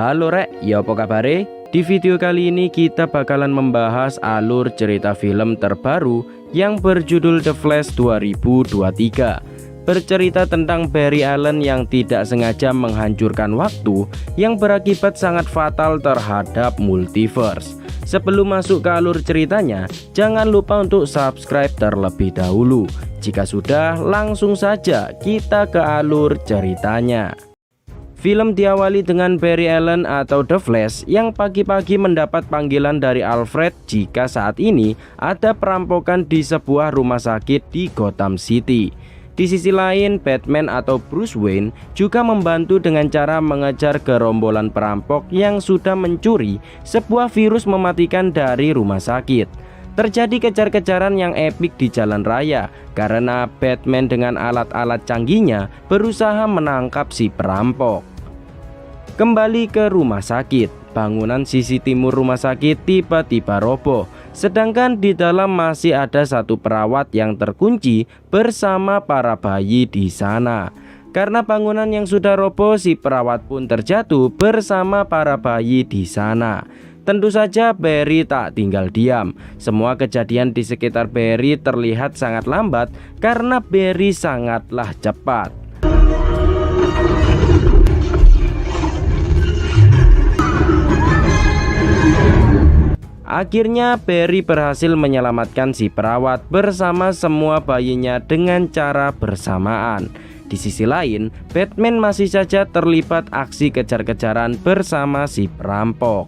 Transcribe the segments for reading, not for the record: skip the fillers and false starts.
Halo rek, ya apa kabare? Di video kali ini kita bakalan membahas alur cerita film terbaru yang berjudul The Flash 2023. Bercerita tentang Barry Allen yang tidak sengaja menghancurkan waktu yang berakibat sangat fatal terhadap multiverse. Sebelum masuk ke alur ceritanya, jangan lupa untuk subscribe terlebih dahulu. Jika sudah, langsung saja kita ke alur ceritanya. Film diawali dengan Barry Allen atau The Flash yang pagi-pagi mendapat panggilan dari Alfred jika saat ini ada perampokan di sebuah rumah sakit di Gotham City. Di sisi lain, Batman atau Bruce Wayne juga membantu dengan cara mengejar gerombolan perampok yang sudah mencuri sebuah virus mematikan dari rumah sakit. Terjadi kejar-kejaran yang epik di jalan raya karena Batman dengan alat-alat canggihnya berusaha menangkap si perampok. Kembali ke rumah sakit, bangunan sisi timur rumah sakit tiba-tiba roboh. Sedangkan di dalam masih ada satu perawat yang terkunci bersama para bayi di sana. Karena bangunan yang sudah roboh, si perawat pun terjatuh bersama para bayi di sana. Tentu saja Barry tak tinggal diam. Semua kejadian di sekitar Barry terlihat sangat lambat karena Barry sangatlah cepat. Akhirnya Barry berhasil menyelamatkan si perawat bersama semua bayinya dengan cara bersamaan. Di sisi lain, Batman masih saja terlibat aksi kejar-kejaran bersama si perampok.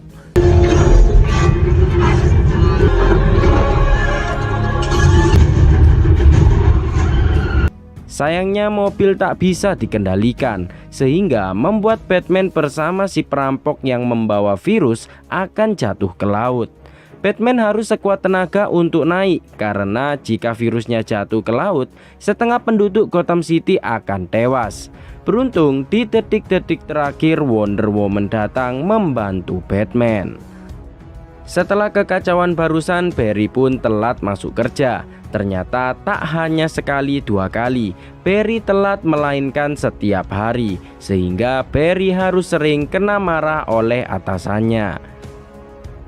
Sayangnya mobil tak bisa dikendalikan, sehingga membuat Batman bersama si perampok yang membawa virus akan jatuh ke laut. Batman harus sekuat tenaga untuk naik, karena jika virusnya jatuh ke laut, setengah penduduk Gotham City akan tewas. Beruntung di detik-detik terakhir Wonder Woman datang membantu Batman. Setelah kekacauan barusan, Barry pun telat masuk kerja. Ternyata tak hanya sekali dua kali, Barry telat melainkan setiap hari, sehingga Barry harus sering kena marah oleh atasannya.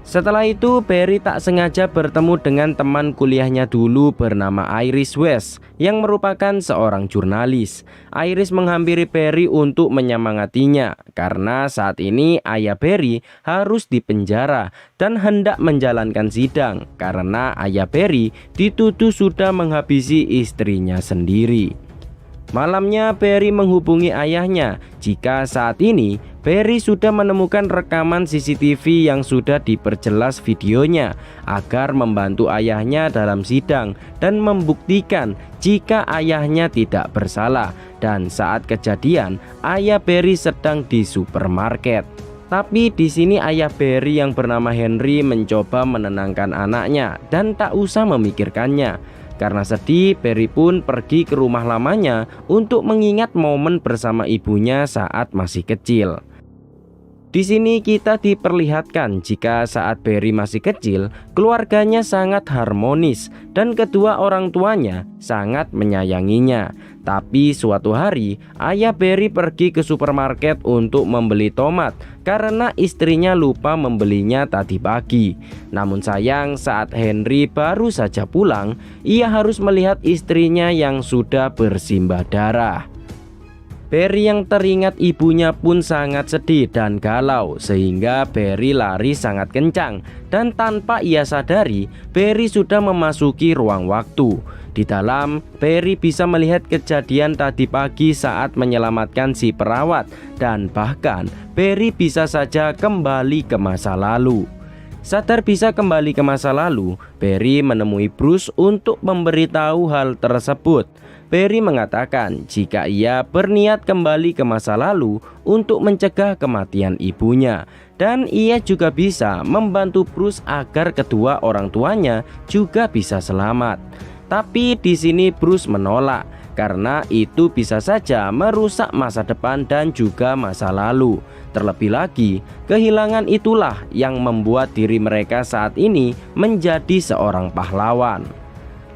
Setelah itu Barry tak sengaja bertemu dengan teman kuliahnya dulu bernama Iris West yang merupakan seorang jurnalis. Iris menghampiri Barry untuk menyemangatinya karena saat ini ayah Barry harus dipenjara dan hendak menjalankan sidang karena ayah Barry dituduh sudah menghabisi istrinya sendiri. Malamnya Barry menghubungi ayahnya jika saat ini Barry sudah menemukan rekaman CCTV yang sudah diperjelas videonya agar membantu ayahnya dalam sidang dan membuktikan jika ayahnya tidak bersalah. Dan saat kejadian, ayah Barry sedang di supermarket. Tapi di sini ayah Barry yang bernama Henry mencoba menenangkan anaknya dan tak usah memikirkannya. Karena sedih, Barry pun pergi ke rumah lamanya untuk mengingat momen bersama ibunya saat masih kecil. Di sini kita diperlihatkan jika saat Barry masih kecil, keluarganya sangat harmonis dan kedua orang tuanya sangat menyayanginya. Tapi suatu hari, ayah Barry pergi ke supermarket untuk membeli tomat karena istrinya lupa membelinya tadi pagi. Namun sayang, saat Henry baru saja pulang, ia harus melihat istrinya yang sudah bersimbah darah. Barry yang teringat ibunya pun sangat sedih dan galau, sehingga Barry lari sangat kencang dan tanpa ia sadari Barry sudah memasuki ruang waktu. Di dalam, Barry bisa melihat kejadian tadi pagi saat menyelamatkan si perawat, dan bahkan Barry bisa saja kembali ke masa lalu. Sadar bisa kembali ke masa lalu, Barry menemui Bruce untuk memberitahu hal tersebut. Barry mengatakan jika ia berniat kembali ke masa lalu untuk mencegah kematian ibunya, dan ia juga bisa membantu Bruce agar kedua orang tuanya juga bisa selamat. Tapi di sini Bruce menolak karena itu bisa saja merusak masa depan dan juga masa lalu. Terlebih lagi, kehilangan itulah yang membuat diri mereka saat ini menjadi seorang pahlawan.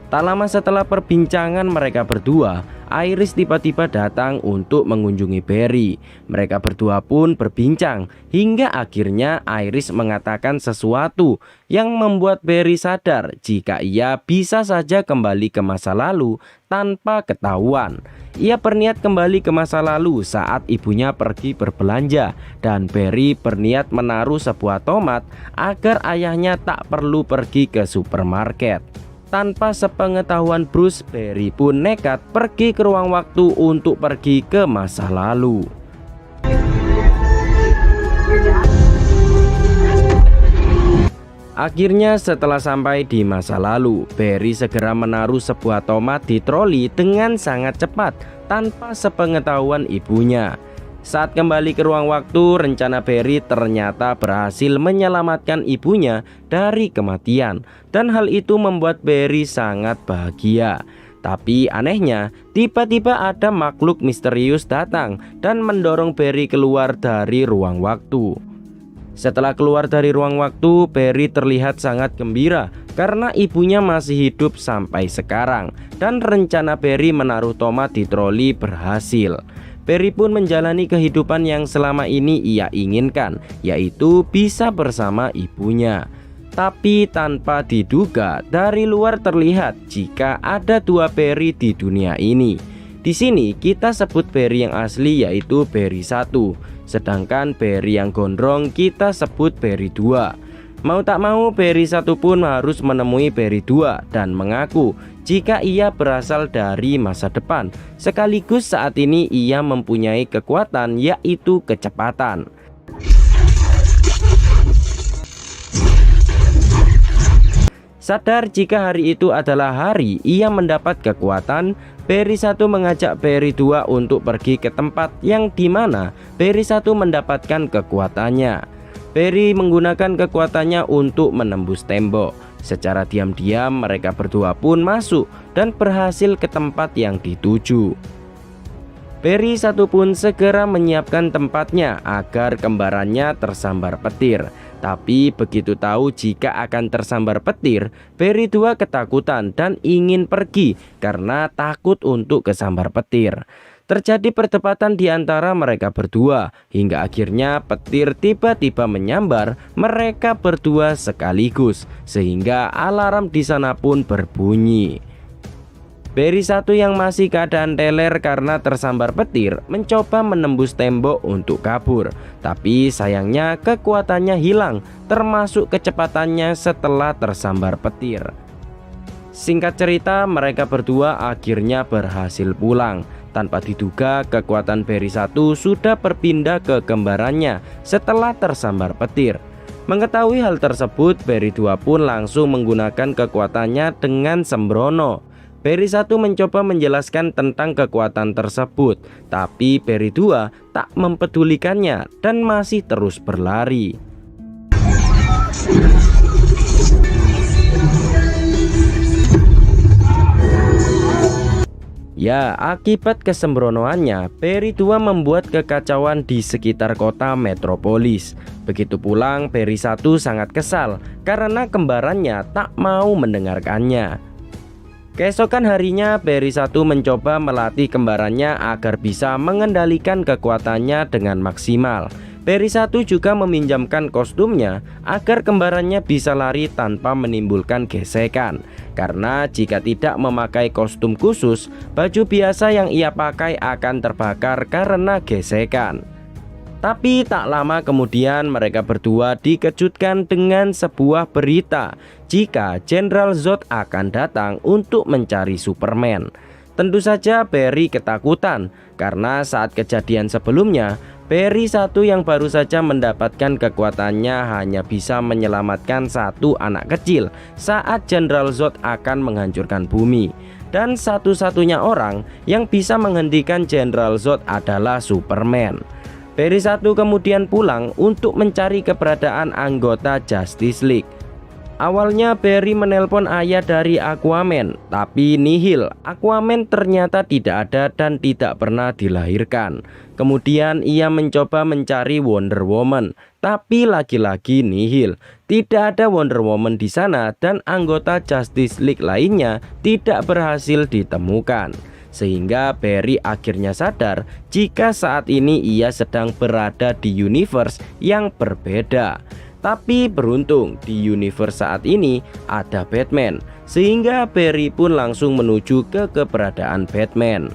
Tak lama setelah perbincangan mereka berdua, Iris tiba-tiba datang untuk mengunjungi Barry. Mereka berdua pun berbincang hingga akhirnya Iris mengatakan sesuatu yang membuat Barry sadar jika ia bisa saja kembali ke masa lalu tanpa ketahuan. Ia berniat kembali ke masa lalu saat ibunya pergi berbelanja dan Barry berniat menaruh sebuah tomat agar ayahnya tak perlu pergi ke supermarket. Tanpa sepengetahuan Bruce, Barry pun nekat pergi ke ruang waktu untuk pergi ke masa lalu. Akhirnya setelah sampai di masa lalu, Barry segera menaruh sebuah tomat di troli dengan sangat cepat tanpa sepengetahuan ibunya. Saat kembali ke ruang waktu, rencana Barry ternyata berhasil menyelamatkan ibunya dari kematian. Dan hal itu membuat Barry sangat bahagia. Tapi anehnya, tiba-tiba ada makhluk misterius datang dan mendorong Barry keluar dari ruang waktu. Setelah keluar dari ruang waktu, Barry terlihat sangat gembira karena ibunya masih hidup sampai sekarang. Dan rencana Barry menaruh tomat di troli berhasil. Barry pun menjalani kehidupan yang selama ini ia inginkan, yaitu bisa bersama ibunya. Tapi tanpa diduga, dari luar terlihat jika ada dua Barry di dunia ini. Di sini kita sebut Barry yang asli yaitu Barry 1, sedangkan Barry yang gondrong kita sebut Barry 2. Mau tak mau, Barry 1 pun harus menemui Barry 2 dan mengaku jika ia berasal dari masa depan. Sekaligus saat ini ia mempunyai kekuatan yaitu kecepatan. Sadar jika hari itu adalah hari ia mendapat kekuatan, Barry 1 mengajak Barry 2 untuk pergi ke tempat yang dimana Barry 1 mendapatkan kekuatannya. Barry menggunakan kekuatannya untuk menembus tembok. Secara diam-diam mereka berdua pun masuk dan berhasil ke tempat yang dituju. Barry 1 pun segera menyiapkan tempatnya agar kembarannya tersambar petir. Tapi begitu tahu jika akan tersambar petir, Barry 2 ketakutan dan ingin pergi karena takut untuk kesambar petir. Terjadi perdebatan di antara mereka berdua hingga akhirnya petir tiba-tiba menyambar mereka berdua sekaligus sehingga alarm di sana pun berbunyi. Barry 1 yang masih keadaan teler karena tersambar petir mencoba menembus tembok untuk kabur, tapi sayangnya kekuatannya hilang termasuk kecepatannya setelah tersambar petir. Singkat cerita, mereka berdua akhirnya berhasil pulang. Tanpa diduga, kekuatan Barry 1 sudah berpindah ke kembarannya setelah tersambar petir. Mengetahui hal tersebut, Barry 2 pun langsung menggunakan kekuatannya dengan sembrono. Barry 1 mencoba menjelaskan tentang kekuatan tersebut, tapi Barry 2 tak mempedulikannya dan masih terus berlari. Ya, akibat kesembronoannya, Barry 2 membuat kekacauan di sekitar kota metropolis. Begitu pulang, Barry 1 sangat kesal karena kembarannya tak mau mendengarkannya. Keesokan harinya, Barry 1 mencoba melatih kembarannya agar bisa mengendalikan kekuatannya dengan maksimal. Barry 1 juga meminjamkan kostumnya agar kembarannya bisa lari tanpa menimbulkan gesekan. Karena jika tidak memakai kostum khusus, baju biasa yang ia pakai akan terbakar karena gesekan. Tapi tak lama kemudian mereka berdua dikejutkan dengan sebuah berita jika Jenderal Zod akan datang untuk mencari Superman. Tentu saja Barry ketakutan karena saat kejadian sebelumnya, Barry 1 yang baru saja mendapatkan kekuatannya hanya bisa menyelamatkan satu anak kecil saat Jenderal Zod akan menghancurkan bumi. Dan satu-satunya orang yang bisa menghentikan Jenderal Zod adalah Superman. Barry 1 kemudian pulang untuk mencari keberadaan anggota Justice League. Awalnya Barry menelpon ayah dari Aquaman, tapi nihil. Aquaman ternyata tidak ada dan tidak pernah dilahirkan. Kemudian ia mencoba mencari Wonder Woman, tapi lagi-lagi nihil. Tidak ada Wonder Woman di sana dan anggota Justice League lainnya tidak berhasil ditemukan. Sehingga Barry akhirnya sadar jika saat ini ia sedang berada di universe yang berbeda. Tapi beruntung di universe saat ini ada Batman, sehingga Barry pun langsung menuju ke keberadaan Batman.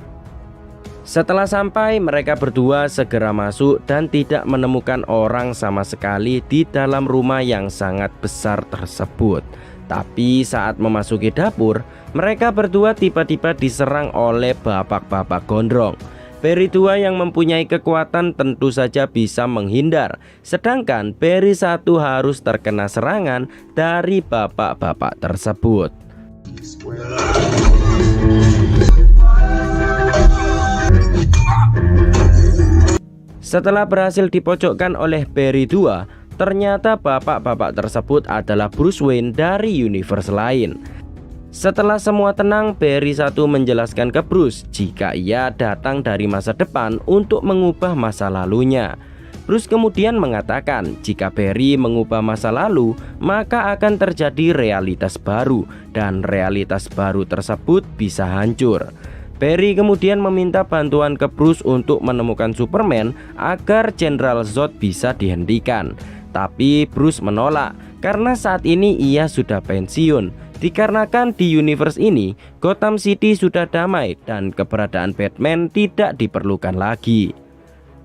Setelah sampai, mereka berdua segera masuk dan tidak menemukan orang sama sekali di dalam rumah yang sangat besar tersebut. Tapi saat memasuki dapur, mereka berdua tiba-tiba diserang oleh bapak-bapak gondrong. Barry 2 yang mempunyai kekuatan tentu saja bisa menghindar, sedangkan Barry 1 harus terkena serangan dari bapak-bapak tersebut. Setelah berhasil dipojokkan oleh Barry 2, ternyata bapak-bapak tersebut adalah Bruce Wayne dari universe lain. Setelah semua tenang, Barry 1 menjelaskan ke Bruce jika ia datang dari masa depan untuk mengubah masa lalunya. Bruce kemudian mengatakan jika Barry mengubah masa lalu, maka akan terjadi realitas baru dan realitas baru tersebut bisa hancur. Barry kemudian meminta bantuan ke Bruce untuk menemukan Superman agar Jenderal Zod bisa dihentikan. Tapi Bruce menolak karena saat ini ia sudah pensiun. Dikarenakan di universe ini Gotham City sudah damai dan keberadaan Batman tidak diperlukan lagi.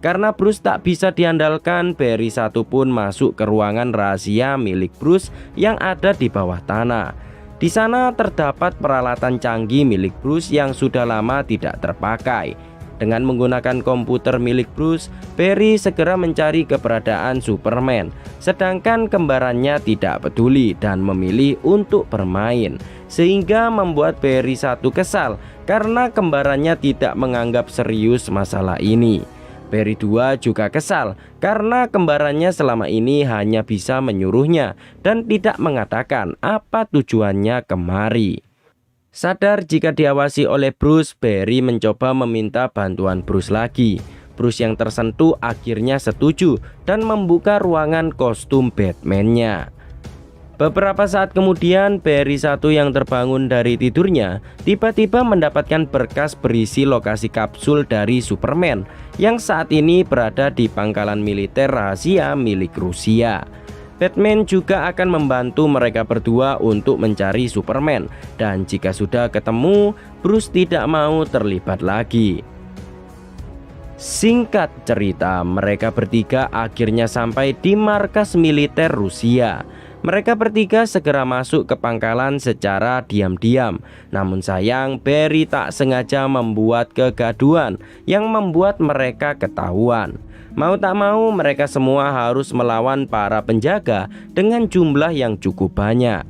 Karena Bruce tak bisa diandalkan, Barry 1 pun masuk ke ruangan rahasia milik Bruce yang ada di bawah tanah. Di sana terdapat peralatan canggih milik Bruce yang sudah lama tidak terpakai. Dengan menggunakan komputer milik Bruce, Barry segera mencari keberadaan Superman. Sedangkan kembarannya tidak peduli dan memilih untuk bermain. Sehingga membuat Barry 1 kesal karena kembarannya tidak menganggap serius masalah ini. Barry 2 juga kesal karena kembarannya selama ini hanya bisa menyuruhnya dan tidak mengatakan apa tujuannya kemari. Sadar jika diawasi oleh Bruce, Barry mencoba meminta bantuan Bruce lagi. Bruce yang tersentuh akhirnya setuju dan membuka ruangan kostum Batman-nya. Beberapa saat kemudian, Barry 1 yang terbangun dari tidurnya tiba-tiba mendapatkan berkas berisi lokasi kapsul dari Superman yang saat ini berada di pangkalan militer rahasia milik Rusia. Batman juga akan membantu mereka berdua untuk mencari Superman, dan jika sudah ketemu, Bruce tidak mau terlibat lagi. Singkat cerita, mereka bertiga akhirnya sampai di markas militer Rusia. Mereka bertiga segera masuk ke pangkalan secara diam-diam. Namun sayang, Barry tak sengaja membuat kegaduhan yang membuat mereka ketahuan. Mau tak mau, mereka semua harus melawan para penjaga dengan jumlah yang cukup banyak.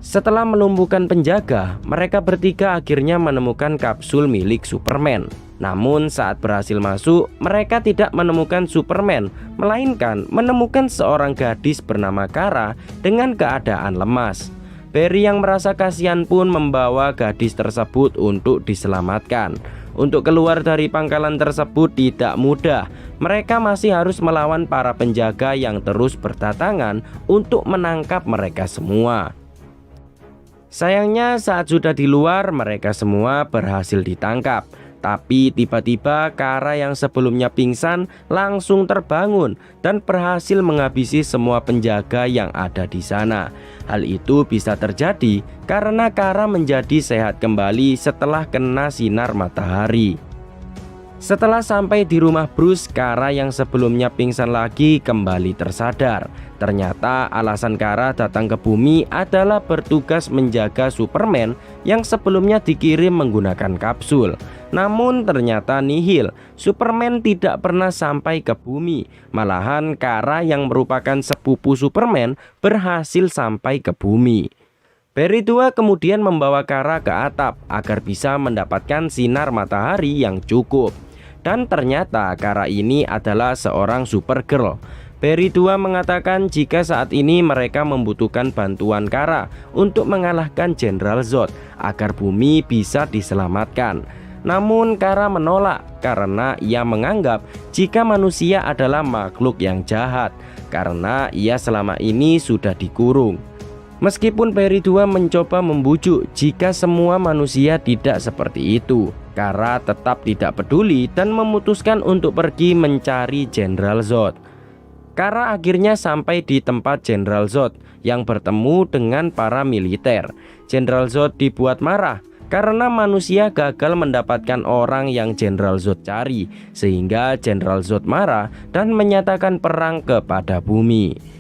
Setelah melumpuhkan penjaga, mereka bertiga akhirnya menemukan kapsul milik Superman. Namun saat berhasil masuk, mereka tidak menemukan Superman, melainkan menemukan seorang gadis bernama Kara dengan keadaan lemas. Barry yang merasa kasihan pun membawa gadis tersebut untuk diselamatkan. Untuk keluar dari pangkalan tersebut tidak mudah. Mereka masih harus melawan para penjaga yang terus berdatangan untuk menangkap mereka semua. Sayangnya saat sudah di luar, mereka semua berhasil ditangkap. Tapi tiba-tiba Kara yang sebelumnya pingsan langsung terbangun dan berhasil menghabisi semua penjaga yang ada di sana. Hal itu bisa terjadi karena Kara menjadi sehat kembali setelah kena sinar matahari. Setelah sampai di rumah Bruce, Kara yang sebelumnya pingsan lagi kembali tersadar. Ternyata alasan Kara datang ke bumi adalah bertugas menjaga Superman yang sebelumnya dikirim menggunakan kapsul. Namun ternyata nihil, Superman tidak pernah sampai ke bumi. Malahan Kara yang merupakan sepupu Superman berhasil sampai ke bumi. Peri tua kemudian membawa Kara ke atap agar bisa mendapatkan sinar matahari yang cukup. Dan ternyata Kara ini adalah seorang Supergirl. Peri tua mengatakan jika saat ini mereka membutuhkan bantuan Kara untuk mengalahkan Jenderal Zod agar bumi bisa diselamatkan. Namun Kara menolak karena ia menganggap jika manusia adalah makhluk yang jahat karena ia selama ini sudah dikurung. Meskipun Peri tua mencoba membujuk jika semua manusia tidak seperti itu, Kara tetap tidak peduli dan memutuskan untuk pergi mencari Jenderal Zod. Kara akhirnya sampai di tempat Jenderal Zod yang bertemu dengan para militer. Jenderal Zod dibuat marah karena manusia gagal mendapatkan orang yang Jenderal Zod cari, sehingga Jenderal Zod marah dan menyatakan perang kepada bumi.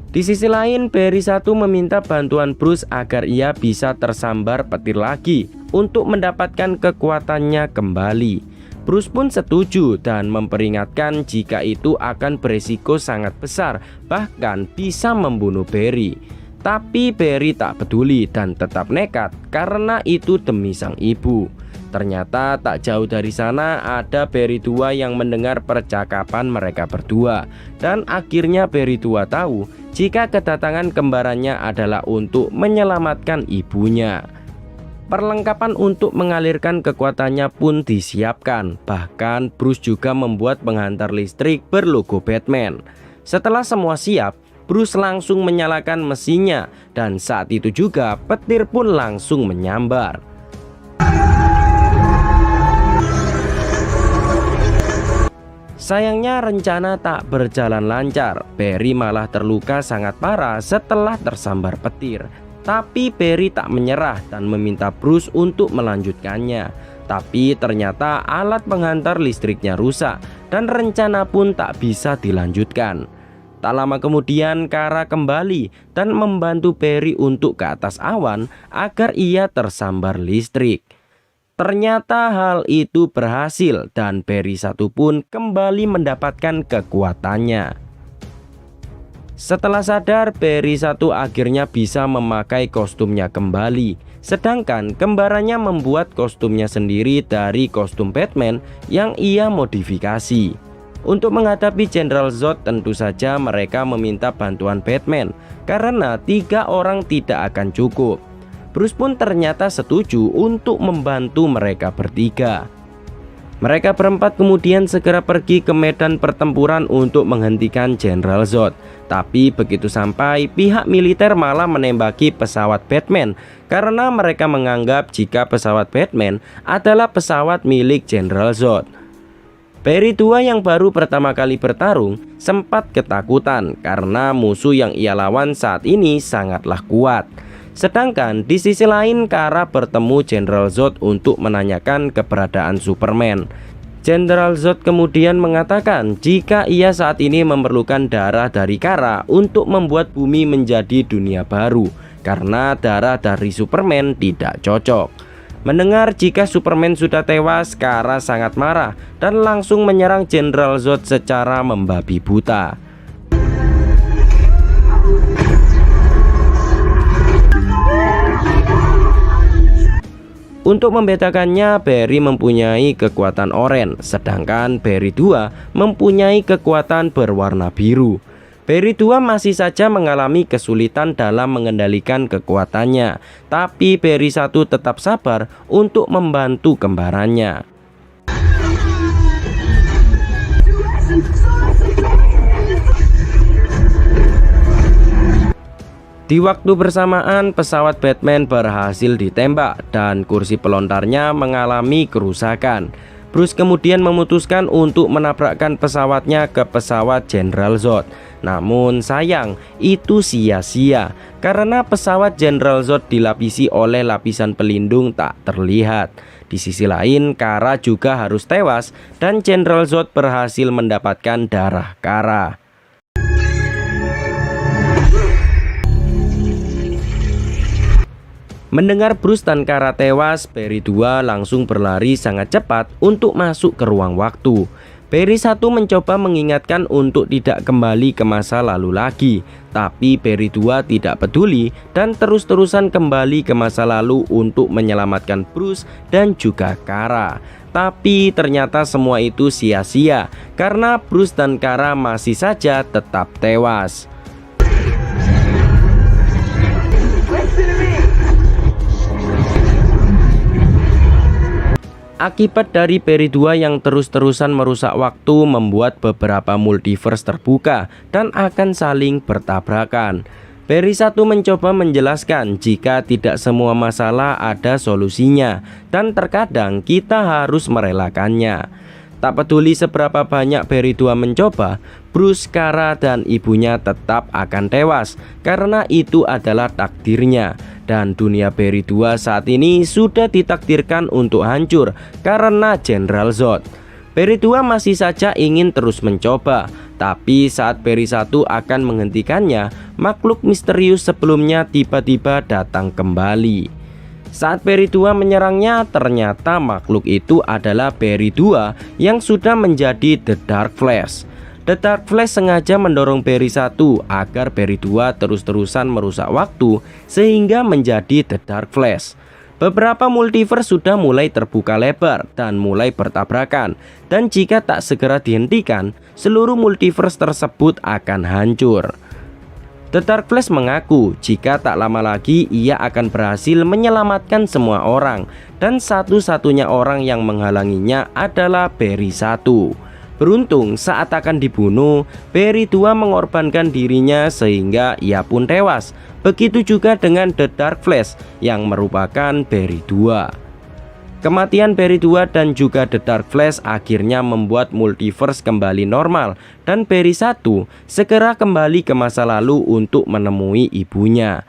Di sisi lain, Barry 1 meminta bantuan Bruce agar ia bisa tersambar petir lagi untuk mendapatkan kekuatannya kembali. Bruce pun setuju dan memperingatkan jika itu akan beresiko sangat besar, bahkan bisa membunuh Barry. Tapi Barry tak peduli dan tetap nekat karena itu demi sang ibu. Ternyata tak jauh dari sana ada Barry tua yang mendengar percakapan mereka berdua. Dan akhirnya Barry tua tahu jika kedatangan kembarannya adalah untuk menyelamatkan ibunya. Perlengkapan untuk mengalirkan kekuatannya pun disiapkan. Bahkan Bruce juga membuat penghantar listrik berlogo Batman. Setelah semua siap, Bruce langsung menyalakan mesinnya. Dan saat itu juga petir pun langsung menyambar. Sayangnya rencana tak berjalan lancar. Barry malah terluka sangat parah setelah tersambar petir. Tapi Barry tak menyerah dan meminta Bruce untuk melanjutkannya. Tapi ternyata alat penghantar listriknya rusak dan rencana pun tak bisa dilanjutkan. Tak lama kemudian Kara kembali dan membantu Barry untuk ke atas awan agar ia tersambar listrik. Ternyata hal itu berhasil dan Barry 1 pun kembali mendapatkan kekuatannya. Setelah sadar, Barry 1 akhirnya bisa memakai kostumnya kembali. Sedangkan kembarannya membuat kostumnya sendiri dari kostum Batman yang ia modifikasi. Untuk menghadapi Jenderal Zod tentu saja mereka meminta bantuan Batman karena 3 orang tidak akan cukup. Bruce pun ternyata setuju untuk membantu mereka bertiga. Mereka berempat kemudian segera pergi ke medan pertempuran untuk menghentikan Jenderal Zod. Tapi begitu sampai, pihak militer malah menembaki pesawat Batman karena mereka menganggap jika pesawat Batman adalah pesawat milik Jenderal Zod. Barry tua yang baru pertama kali bertarung sempat ketakutan karena musuh yang ia lawan saat ini sangatlah kuat. Sedangkan di sisi lain Kara bertemu Jenderal Zod untuk menanyakan keberadaan Superman. Jenderal Zod kemudian mengatakan jika ia saat ini memerlukan darah dari Kara untuk membuat bumi menjadi dunia baru karena darah dari Superman tidak cocok. Mendengar jika Superman sudah tewas, Kara sangat marah dan langsung menyerang Jenderal Zod secara membabi buta. Untuk membedakannya, Barry mempunyai kekuatan oranye, sedangkan Barry 2 mempunyai kekuatan berwarna biru. Barry 2 masih saja mengalami kesulitan dalam mengendalikan kekuatannya, tapi Barry 1 tetap sabar untuk membantu kembarannya. Di waktu bersamaan, pesawat Batman berhasil ditembak dan kursi pelontarnya mengalami kerusakan. Bruce kemudian memutuskan untuk menabrakkan pesawatnya ke pesawat Jenderal Zod. Namun sayang, itu sia-sia karena pesawat Jenderal Zod dilapisi oleh lapisan pelindung tak terlihat. Di sisi lain, Kara juga harus tewas dan Jenderal Zod berhasil mendapatkan darah Kara. Mendengar Bruce dan Kara tewas, Barry 2 langsung berlari sangat cepat untuk masuk ke ruang waktu. Peri 1 mencoba mengingatkan untuk tidak kembali ke masa lalu lagi, tapi Peri 2 tidak peduli dan terus-terusan kembali ke masa lalu untuk menyelamatkan Bruce dan juga Kara. Tapi ternyata semua itu sia-sia karena Bruce dan Kara masih saja tetap tewas. Akibat dari Peri 2 yang terus-terusan merusak waktu membuat beberapa multiverse terbuka dan akan saling bertabrakan. Peri 1 mencoba menjelaskan jika tidak semua masalah ada solusinya dan terkadang kita harus merelakannya. Tak peduli seberapa banyak Peri 2 mencoba, Bruce, Kara, dan ibunya tetap akan tewas karena itu adalah takdirnya. Dan dunia Peri 2 saat ini sudah ditakdirkan untuk hancur karena Jenderal Zod. Peri 2 masih saja ingin terus mencoba, tapi saat Peri 1 akan menghentikannya, makhluk misterius sebelumnya tiba-tiba datang kembali. Saat Peri 2 menyerangnya, ternyata makhluk itu adalah Peri 2 yang sudah menjadi The Dark Flash. The Dark Flash sengaja mendorong Peri 1 agar Peri 2 terus-terusan merusak waktu sehingga menjadi The Dark Flash. Beberapa multiverse sudah mulai terbuka lebar dan mulai bertabrakan, dan jika tak segera dihentikan, seluruh multiverse tersebut akan hancur. The Dark Flash mengaku jika tak lama lagi ia akan berhasil menyelamatkan semua orang, dan satu-satunya orang yang menghalanginya adalah Peri 1. Beruntung saat akan dibunuh, Peri 2 mengorbankan dirinya sehingga ia pun tewas. Begitu juga dengan The Dark Flash yang merupakan Peri 2. Kematian Peri 2 dan juga The Dark Flash akhirnya membuat multiverse kembali normal, dan Peri 1 segera kembali ke masa lalu untuk menemui ibunya.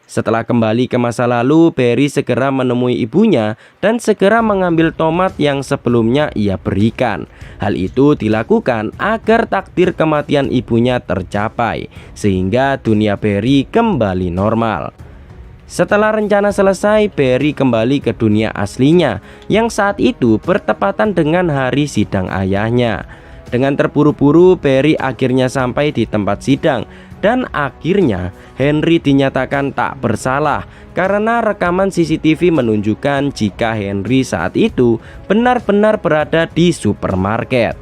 Setelah kembali ke masa lalu, Peri segera menemui ibunya dan segera mengambil tomat yang sebelumnya ia berikan. Hal itu dilakukan agar takdir kematian ibunya tercapai, sehingga dunia Peri kembali normal. Setelah rencana selesai, Peri kembali ke dunia aslinya yang saat itu bertepatan dengan hari sidang ayahnya. Dengan terburu-buru, Peri akhirnya sampai di tempat sidang dan akhirnya Henry dinyatakan tak bersalah karena rekaman CCTV menunjukkan jika Henry saat itu benar-benar berada di supermarket.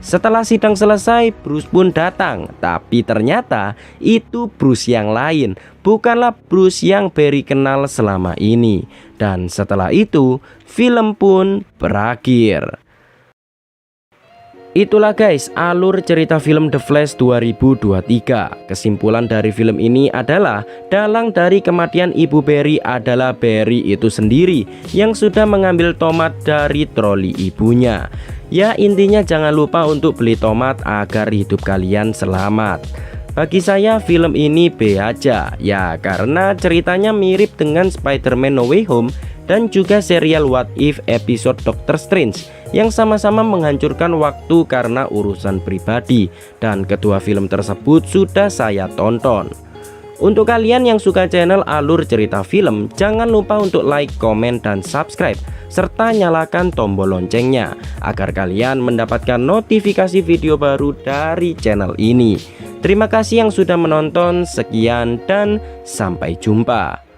Setelah sidang selesai, Bruce pun datang, tapi ternyata itu Bruce yang lain, bukanlah Bruce yang Peri kenal selama ini. Dan setelah itu, film pun berakhir. Itulah guys alur cerita film The Flash 2023. Kesimpulan dari film ini adalah dalang dari kematian ibu Peri adalah Peri itu sendiri yang sudah mengambil tomat dari troli ibunya. Ya intinya jangan lupa untuk beli tomat agar hidup kalian selamat. Bagi saya film ini B aja ya, karena ceritanya mirip dengan Spider-Man No Way Home dan juga serial What If episode Doctor Strange yang sama-sama menghancurkan waktu karena urusan pribadi, dan kedua film tersebut sudah saya tonton. Untuk kalian yang suka channel alur cerita film, jangan lupa untuk like, komen, dan subscribe serta nyalakan tombol loncengnya agar kalian mendapatkan notifikasi video baru dari channel ini. Terima kasih yang sudah menonton, sekian dan sampai jumpa.